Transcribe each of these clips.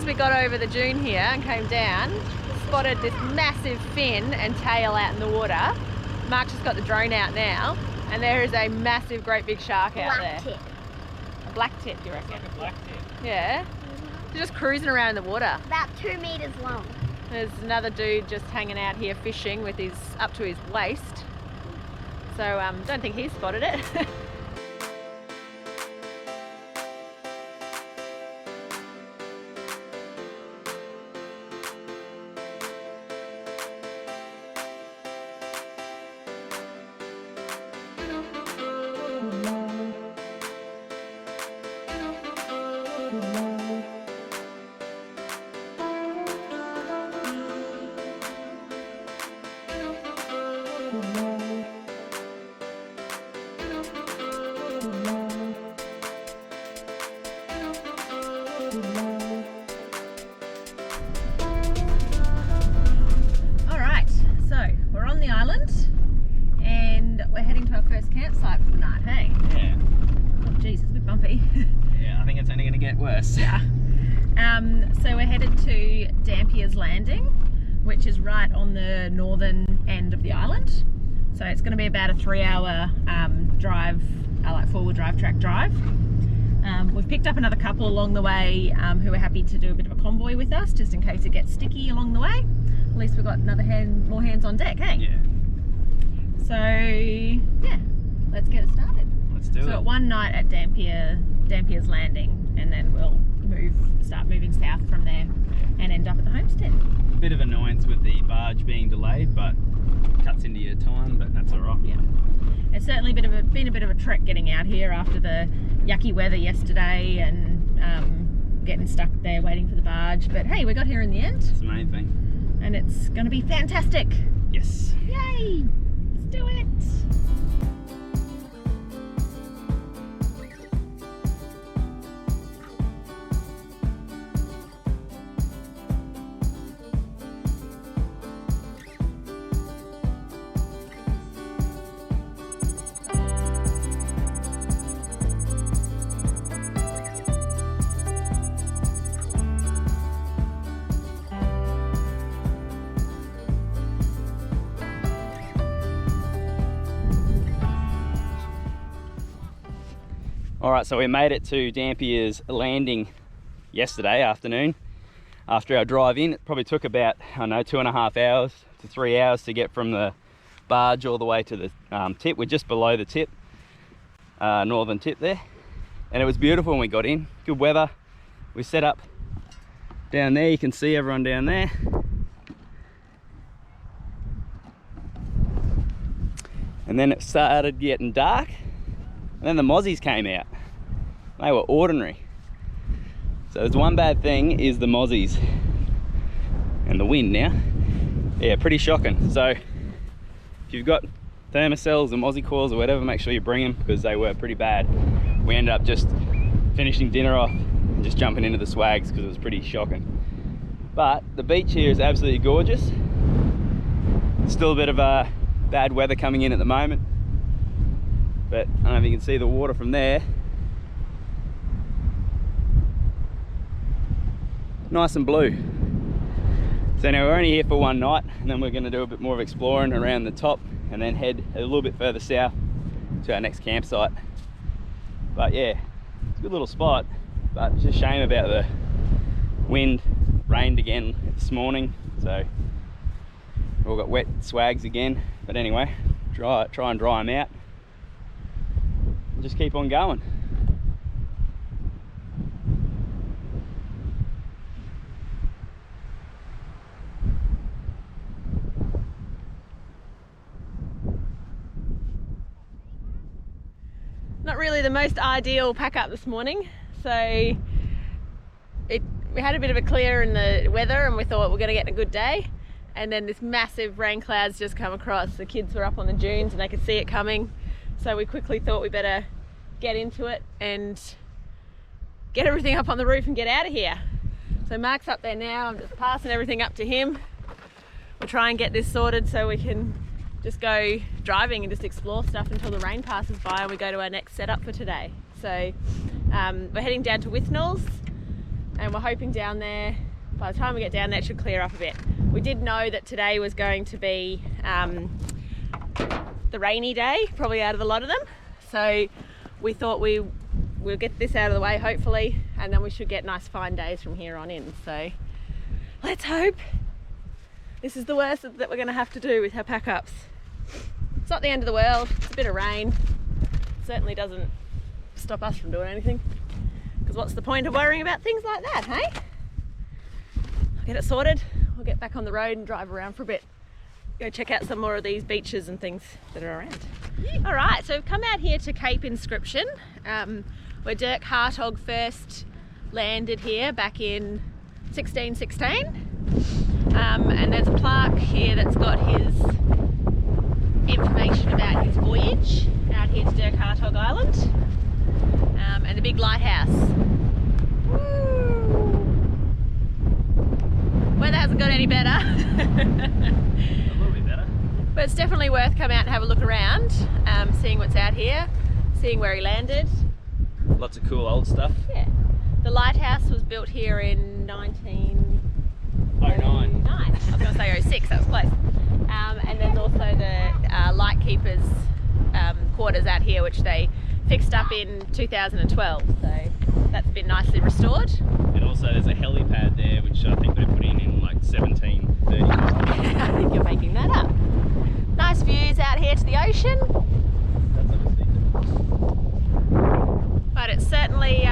as we got over the dune here and came down, spotted this massive fin and tail out in the water. Mark's just got the drone out now, and there is a massive, great big shark out there. Black tip. A black tip, you reckon? Like a black tip. Yeah. They're just cruising around in the water. About 2 meters long. There's another dude just hanging out here fishing with his up to his waist. So don't think he spotted it. Alright, so we're on the island and we're heading to our first campsite for the night, hey? Yeah. Oh geez, it's a bit bumpy. Yeah, I think it's only going to get worse. Yeah. So we're headed to Dampier's Landing, which is right on the northern end of the island. So it's going to be about a 3-hour drive, like 4-wheel drive track drive. We've picked up another couple along the way who are happy to do a bit of a convoy with us, just in case it gets sticky along the way. At least we've got more hands on deck, hey? Yeah. So yeah, let's get it started. Let's do it. So one night at Dampier's Landing, and then we'll start moving south from there and end up at the homestead. A bit of annoyance with the barge being delayed, but cuts into your time, but that's all right. Yeah. It's certainly been a bit of a trek getting out here after the yucky weather yesterday and getting stuck there waiting for the barge. But hey, we got here in the end. It's the main thing. And it's going to be fantastic. Yes. Yay! Let's do it. All right, so we made it to Dampier's Landing yesterday afternoon. After our drive in, it probably took about, I don't know, 2.5 hours to 3 hours to get from the barge all the way to the tip. We're just below the tip, northern tip there. And it was beautiful when we got in, good weather. We set up down there, you can see everyone down there. And then it started getting dark. And then the mozzies came out. They were ordinary. So there's one bad thing is the mozzies and the wind now. Yeah, pretty shocking. So if you've got thermocells or mozzie coils or whatever, make sure you bring them because they were pretty bad. We ended up just finishing dinner off and just jumping into the swags because it was pretty shocking. But the beach here is absolutely gorgeous. Still a bit of bad weather coming in at the moment. But I don't know if you can see the water from there. Nice and blue. So now we're only here for one night and then we're going to do a bit more of exploring around the top and then head a little bit further south to our next campsite. But yeah, it's a good little spot, but it's just a shame about the wind. Rained again this morning, so we've all got wet swags again. But anyway, try and dry them out. We'll just keep on going. Not really the most ideal pack up this morning, so we had a bit of a clear in the weather and we thought we're going to get a good day, and then this massive rain clouds just come across. The kids were up on the dunes and they could see it coming, so we quickly thought we better get into it and get everything up on the roof and get out of here. So Mark's up there now, I'm just passing everything up to him. We'll try and get this sorted so we can just go driving and just explore stuff until the rain passes by and we go to our next setup for today. So we're heading down to Withnell's and we're hoping down there, by the time we get down there, it should clear up a bit. We did know that today was going to be the rainy day, probably out of the lot of them. So we thought we'll get this out of the way, hopefully, and then we should get nice fine days from here on in. So let's hope this is the worst that we're going to have to do with our pack-ups. It's not the end of the world. It's a bit of rain. Certainly doesn't stop us from doing anything. Because what's the point of worrying about things like that, hey? I'll get it sorted. We'll get back on the road and drive around for a bit. Go check out some more of these beaches and things that are around. All right, so we've come out here to Cape Inscription, where Dirk Hartog first landed here back in 1616. And there's a plaque here that's got his information about his voyage out here to Dirk Hartog Island, and the big lighthouse. Woo! Weather hasn't got any better. A little bit better. But it's definitely worth coming out and have a look around, seeing what's out here, seeing where he landed. Lots of cool old stuff. Yeah. The lighthouse was built here in 1909. I was going to say 06, that was close. And there's also the lightkeepers' quarters out here, which they fixed up in 2012. So that's been nicely restored. And also there's a helipad there, which I think they put in like 1735. I think you're making that up. Nice views out here to the ocean. That's obviously But it's certainly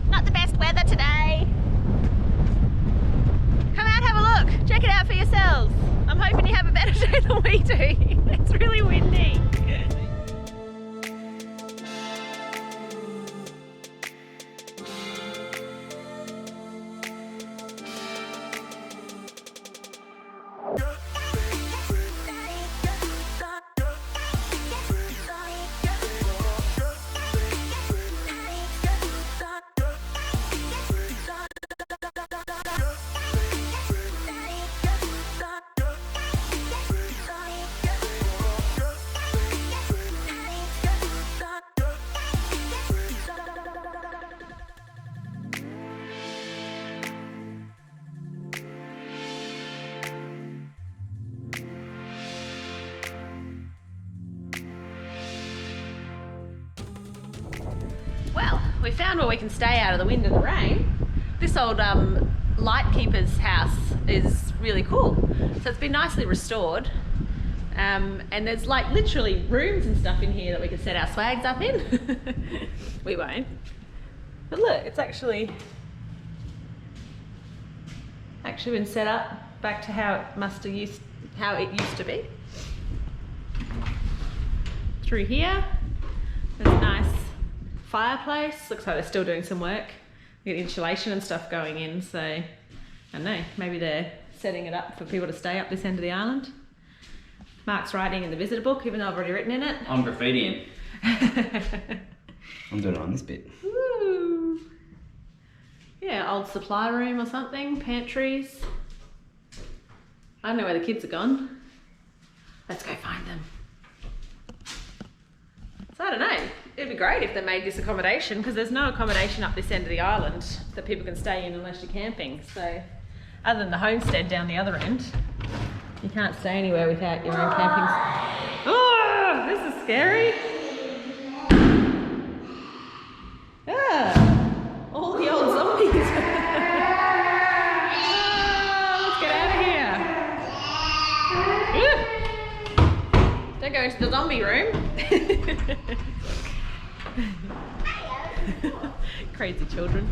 not the best weather today. Come out, have a look, check it out for yourselves. I'm hoping you have a better day than we do. It's really windy. Well, we found where we can stay out of the wind and the rain. This old lightkeeper's house is really cool. So it's been nicely restored. And there's like literally rooms and stuff in here that we can set our swags up in. We won't. But look, it's actually been set up back to how it used to be. Through here, there's a nice fireplace. Looks like they're still doing some work. Get insulation and stuff going in, so I don't know, maybe they're setting it up for people to stay up this end of the island. Mark's writing in the visitor book, even though I've already written in it. I'm graffitiing. I'm doing it on this bit. Woo. Yeah, old supply room or something, pantries. I don't know where the kids are gone. Let's go find them. So I don't know, it'd be great if they made this accommodation, because there's no accommodation up this end of the island that people can stay in unless you're camping. So other than the homestead down the other end, you can't stay anywhere without your own camping. Oh, this is scary. Ah, all the old zombies. Let's get out of here. Don't go into the zombie room. Crazy children.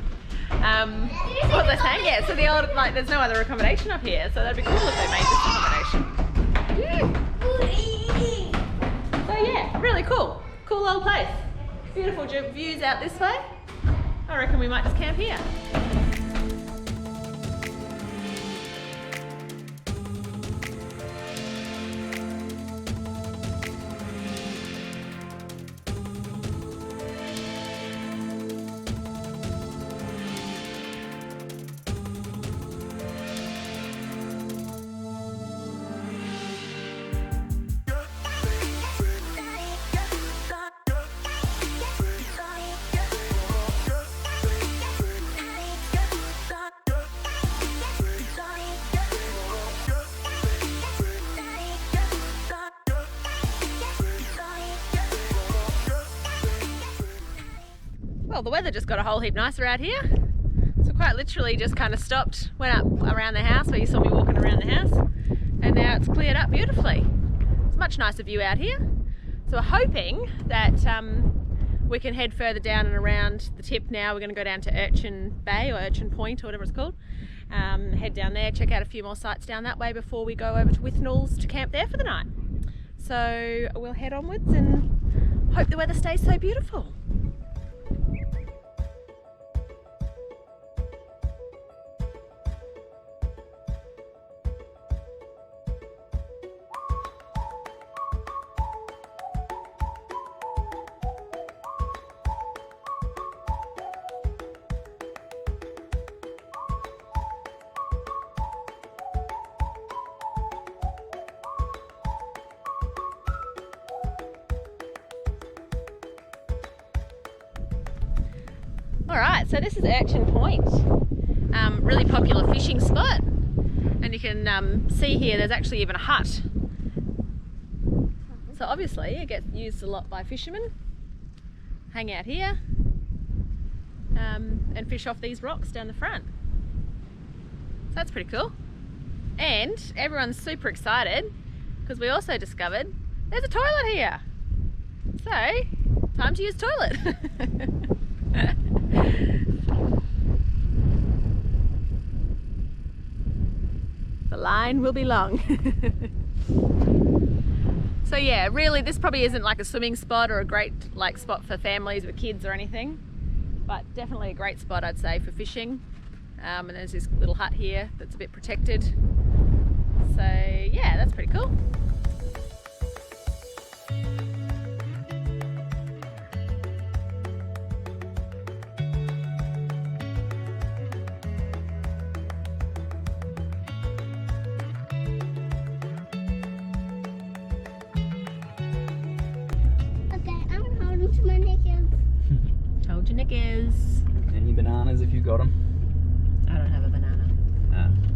What was I saying? Yeah, so the old, like, there's no other accommodation up here, so that'd be cool if they made this accommodation. So yeah, really cool. Cool old place. Beautiful views out this way. I reckon we might just camp here. Well, the weather just got a whole heap nicer out here. So quite literally just kind of stopped, went up around the house where you saw me walking around the house, and now it's cleared up beautifully. It's a much nicer view out here. So we're hoping that we can head further down and around the tip now. We're going to go down to Urchin Bay or Urchin Point or whatever it's called. Head down there, check out a few more sites down that way before we go over to Withnell's to camp there for the night. So we'll head onwards and hope the weather stays so beautiful. Alright, so this is Urchin Point, really popular fishing spot, and you can see here there's actually even a hut. So obviously it gets used a lot by fishermen, hang out here and fish off these rocks down the front. So that's pretty cool. And everyone's super excited because we also discovered there's a toilet here. So, time to use toilet. The line will be long. So yeah, really this probably isn't like a swimming spot or a great spot for families with kids or anything, but definitely a great spot I'd say for fishing. And there's this little hut here that's a bit protected. So yeah, that's pretty cool. Hold your knickers. Any bananas if you've got them? I don't have a banana.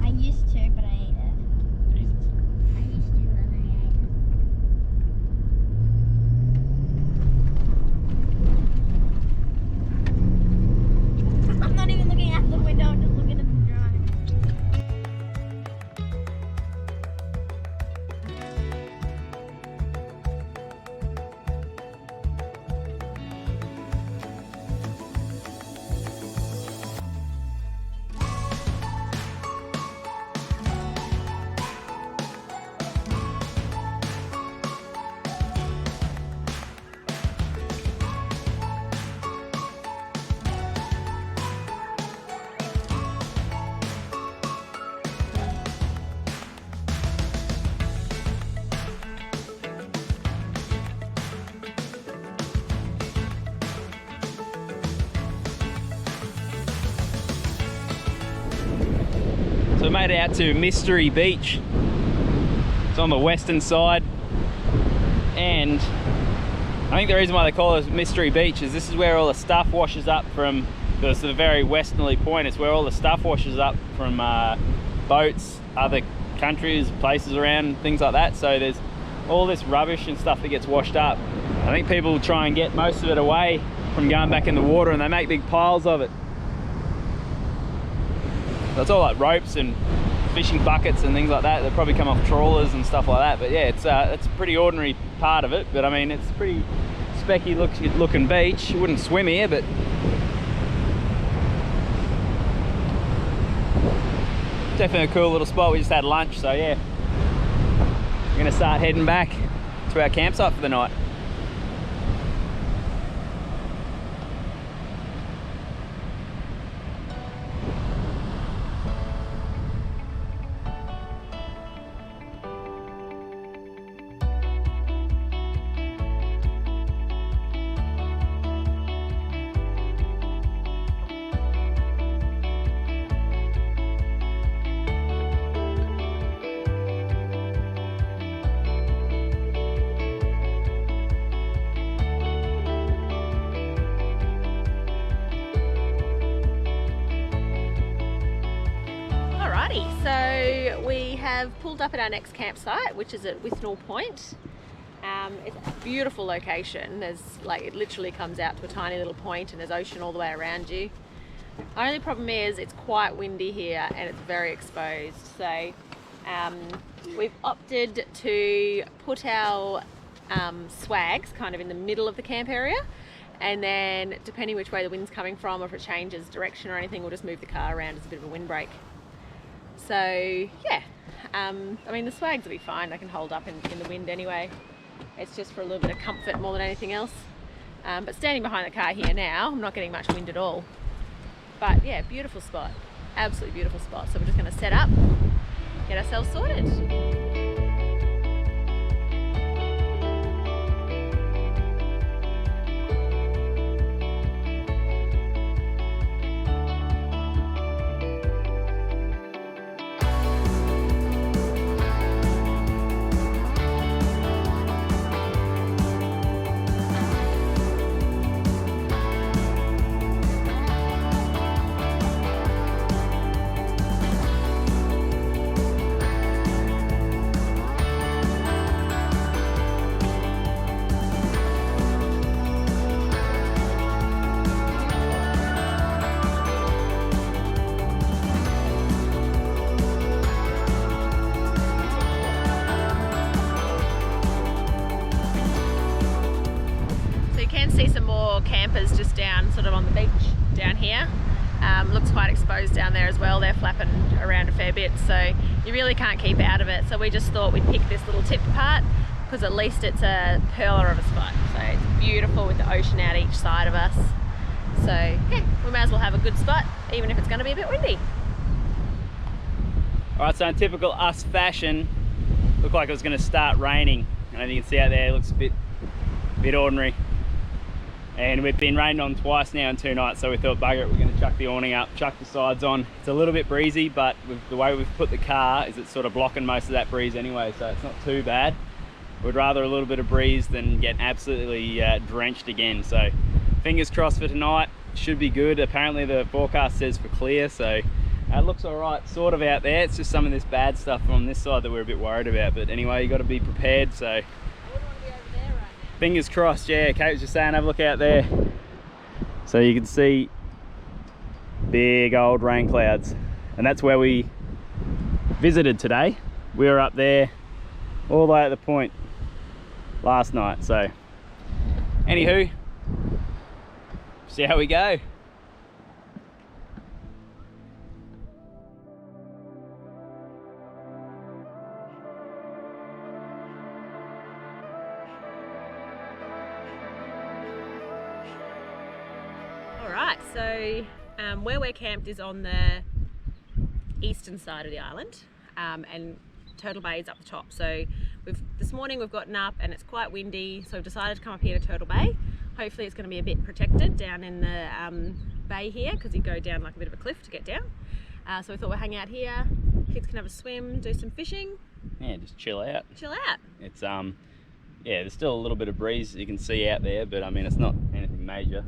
I used to, but I ate it. Jesus. I used to, but I ate it. I'm not even looking out the window, I'm just looking at the drive. So we made it out to Mystery Beach. It's on the western side, and I think the reason why they call it Mystery Beach is this is where all the stuff washes up from. It's the very westerly point. It's where all the stuff washes up from boats, other countries, places around, things like that. So there's all this rubbish and stuff that gets washed up. I think people try and get most of it away from going back in the water, and they make big piles of it. That's all like ropes and fishing buckets and things like that. They probably come off trawlers and stuff like that. But yeah, it's a pretty ordinary part of it. But I mean, it's a pretty specky looking beach. You wouldn't swim here, but definitely a cool little spot. We just had lunch, so yeah, we're gonna start heading back to our campsite for the night. So we have pulled up at our next campsite, which is at Withnell Point, It's a beautiful location. There's like, it literally comes out to a tiny little point and there's ocean all the way around you. Only problem is it's quite windy here and it's very exposed. So we've opted to put our swags kind of in the middle of the camp area, and then depending which way the wind's coming from, or if it changes direction or anything, we'll just move the car around as a bit of a windbreak. So yeah, I mean the swags will be fine, they can hold up in the wind anyway. It's just for a little bit of comfort more than anything else. But standing behind the car here now, I'm not getting much wind at all. But yeah, beautiful spot, absolutely beautiful spot. So we're just going to set up, get ourselves sorted. See some more campers just down sort of on the beach down here. Looks quite exposed down there as well. They're flapping around a fair bit, so you really can't keep out of it. So we just thought we'd pick this little tip part because at least it's a pearler of a spot. So it's beautiful with the ocean out each side of us. So yeah, we may as well have a good spot even if it's going to be a bit windy. Alright, so in typical us fashion, looked like it was going to start raining, and as you can see out there, it looks a bit ordinary. And we've been rained on twice now in 2 nights, so we thought, bugger it, we're going to chuck the awning up, chuck the sides on. It's a little bit breezy, but with the way we've put the car is it's sort of blocking most of that breeze anyway, so it's not too bad. We'd rather a little bit of breeze than get absolutely drenched again. So fingers crossed for tonight, should be good. Apparently the forecast says for clear, so it looks all right sort of out there. It's just some of this bad stuff on this side that we're a bit worried about, but anyway, you got to be prepared. So fingers crossed. Yeah, Kate was just saying have a look out there. So you can see big old rain clouds, and that's where we visited today. We were up there all the way at the point last night. So anywho, see how we go. Alright, so where we're camped is on the eastern side of the island, and Turle Bay is up the top. So this morning we've gotten up and it's quite windy, so we've decided to come up here to Turle Bay. Hopefully it's going to be a bit protected down in the bay here, because you go down like a bit of a cliff to get down. So we thought we'd hang out here, kids can have a swim, do some fishing. Yeah, just chill out. Chill out. It's yeah, there's still a little bit of breeze you can see out there, but I mean it's not anything major.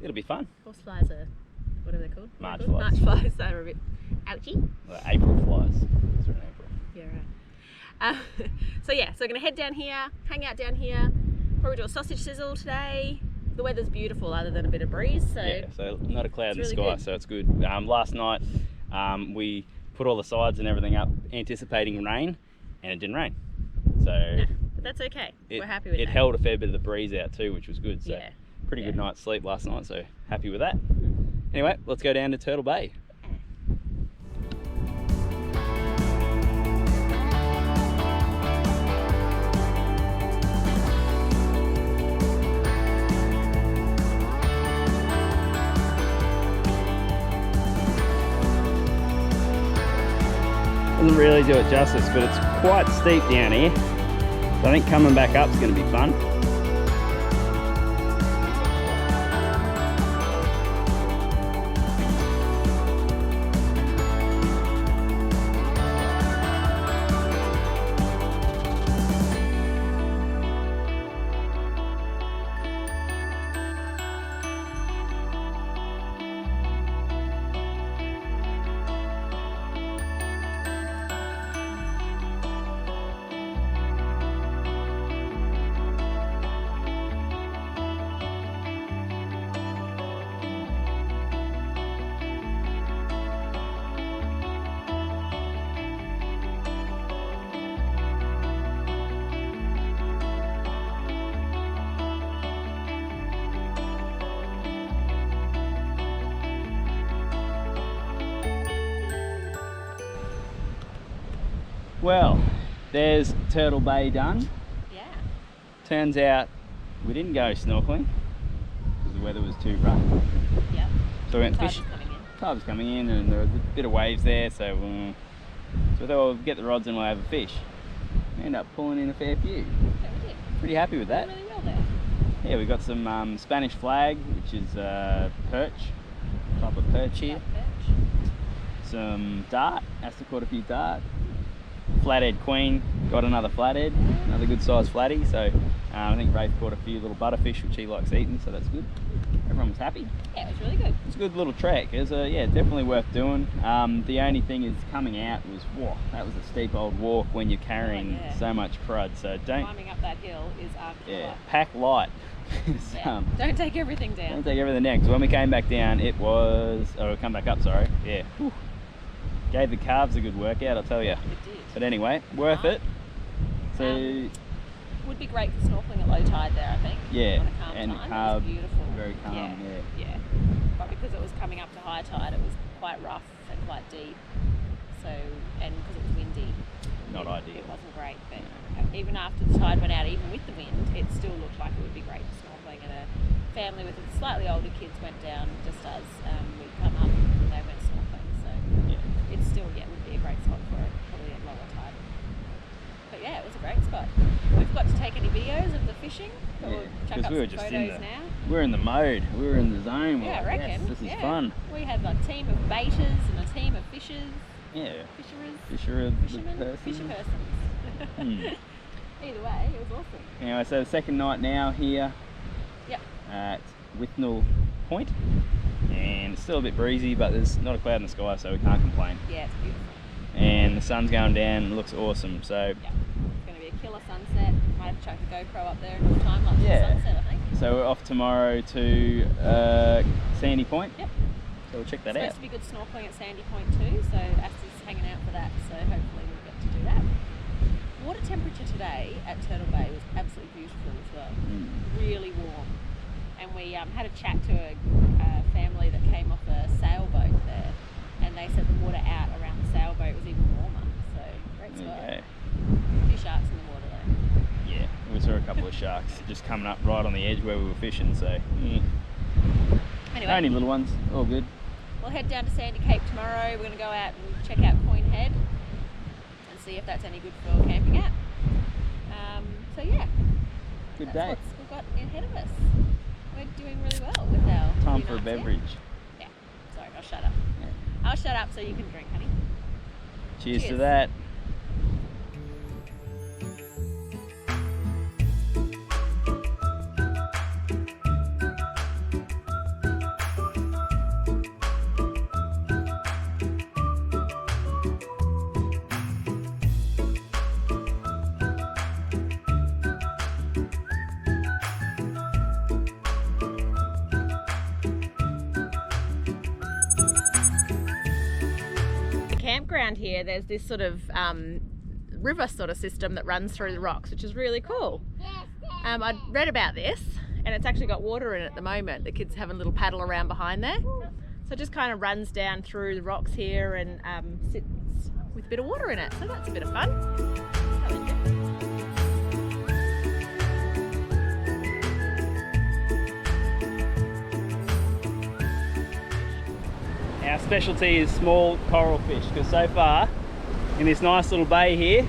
It'll be fun. Horseflies are, what are they called? March flies. March flies, they're a bit ouchy. Well, April flies. It's in April. Yeah, right. So yeah, so we're gonna head down here, hang out down here, probably do a sausage sizzle today. The weather's beautiful other than a bit of breeze, so yeah, so not a cloud in the really sky, good. so it's good. Last night we put all the sides and everything up anticipating rain, and it didn't rain. So no, but that's okay. We're happy with that. It held a fair bit of the breeze out too, which was good. So yeah. pretty good night's sleep last night, so happy with that. Anyway, let's go down to Turle Bay. Doesn't really do it justice, but it's quite steep down here. So I think coming back up is going to be fun. Well, there's Turtle Bay done. Yeah. Turns out we didn't go snorkeling because the weather was too rough. Yep. So we went Tide was fishing. coming in. Tide was coming in and there was a bit of waves there, so we thought we'll get the rods and we'll have a fish. We ended up pulling in a fair few. Yeah, we did. Pretty happy with that. Did really well there. Yeah, we got some Spanish flag, which is perch, type of perch here. Like perch. Some dart, Asta caught a few dart. Flathead queen, got another flathead, another good sized flatty. So I think Rafe caught a few little butterfish, which he likes eating, so that's good. Everyone was happy. Yeah, it was really good. It's a good little trek. It was yeah, definitely worth doing. The only thing is coming out was, whoa, that was a steep old walk when you're carrying so much crud. So don't. Climbing up that hill is Yeah, pack light. Yeah. Don't take everything down. Don't take everything down, because when we came back down, it was, oh, come back up, sorry. Yeah. Whew. Gave the calves a good workout, I'll tell you. It did. But anyway, worth it. So would be great for snorkeling at low tide there, I think. yeah, On a calm and time. calm, It was beautiful. very calm. Yeah. But because it was coming up to high tide, it was quite rough and quite deep. So, and because it was windy, Not ideal. It wasn't great. But even after the tide went out, even with the wind, it still looked like it would be great for snorkeling. And a family with slightly older kids went down just as we'd come up and they went snorkeling. So Yeah. it still would be a great spot for it, probably at lower tide. But yeah, it was a great spot. We've got to take any videos of the fishing, but we'll chuck up because we were some just photos now. we're in the mode, we were in the zone. Yeah, I We're like, reckon. yes, this is yeah. fun. We had a team of baiters and a team of fishers. Yeah. Fishermen. Fisher Fisher persons. Hmm. Either way, it was awesome. Anyway, so the second night now here Yep. at Withnell Point, and it's still a bit breezy, but there's not a cloud in the sky, so we can't complain. Yeah, it's beautiful. And the sun's going down, it looks awesome. So Yeah. It's going to be a killer sunset. Might have to chuck the GoPro up there enough time lapse Yeah. the sunset, I think. So we're off tomorrow to Sandy Point. Yep. So we'll check that It's out. supposed to be good snorkeling at Sandy Point too, so Asta's hanging out for that, so hopefully we'll get to do that. Water temperature today at Turtle Bay was absolutely beautiful as well. Really warm. And we had a chat to a family that came off a sailboat there, and they said the water out around the sailboat was even warmer, so great spot. There you A few sharks in the water though. go. Yeah, we saw a couple of sharks just coming up right on the edge where we were fishing, so Anyway, only little ones, all good. we'll head down to Sandy Cape tomorrow. We're going to go out and check out Point Head and see if that's any good for camping at. So yeah, Good that's day. what we've got ahead of us. We're doing really well with our Time few for a nights here. beverage. Yeah, sorry, I'll shut up. Yeah. I'll shut up so you can drink, honey. Cheers to Cheers. that. Campground here, there's this sort of river sort of system that runs through the rocks, which is really cool. I read about this, and it's actually got water in it at the moment. The kids having a little paddle around behind there. So it just kind of runs down through the rocks here and sits with a bit of water in it. So that's a bit of fun. Our specialty is small coral fish, because so far in this nice little bay here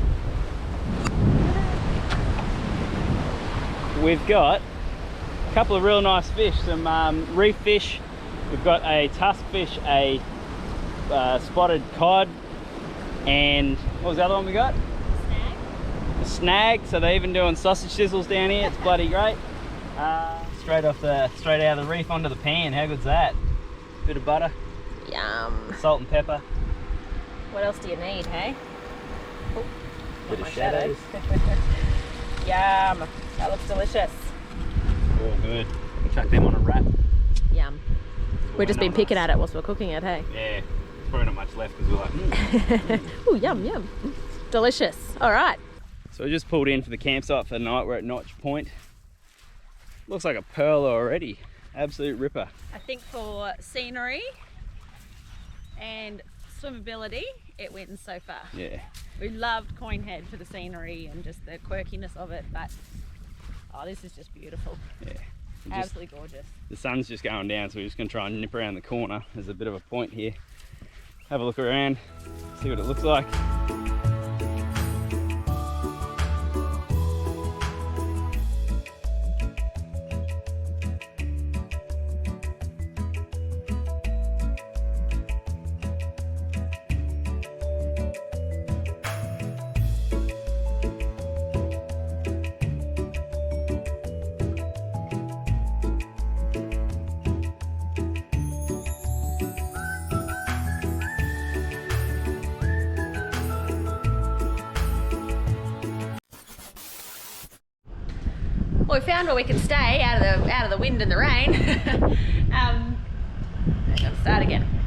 we've got a couple of real nice fish, some reef fish. We've got a tusk fish, a spotted cod, and what was the other one we got? Snag. A snag. So they're even doing sausage sizzles down here. It's bloody great. Straight out of the reef onto the pan. How good's that? Bit of butter, Yum. salt and pepper. What else do you need, hey? Oh, Bit my of shadows. Yum. That looks delicious. All good. Chuck them on a wrap. Yum. We've just been picking at it whilst we're cooking it, hey? Yeah, there's probably not much left because we're like, Ooh, yum, yum. Delicious. All right. So we just pulled in for the campsite for the night. We're at Notch Point. Looks like a pearl already. Absolute ripper. I think for scenery and swimmability, it wins so far. Yeah. We loved Coin Head for the scenery and just the quirkiness of it, but oh, this is just beautiful. Yeah. Absolutely gorgeous. The sun's just going down, so we're just going to try and nip around the corner. There's a bit of a point here. Have a look around, see what it looks like. Well, we found where we can stay out of the wind and the rain. Let's start again.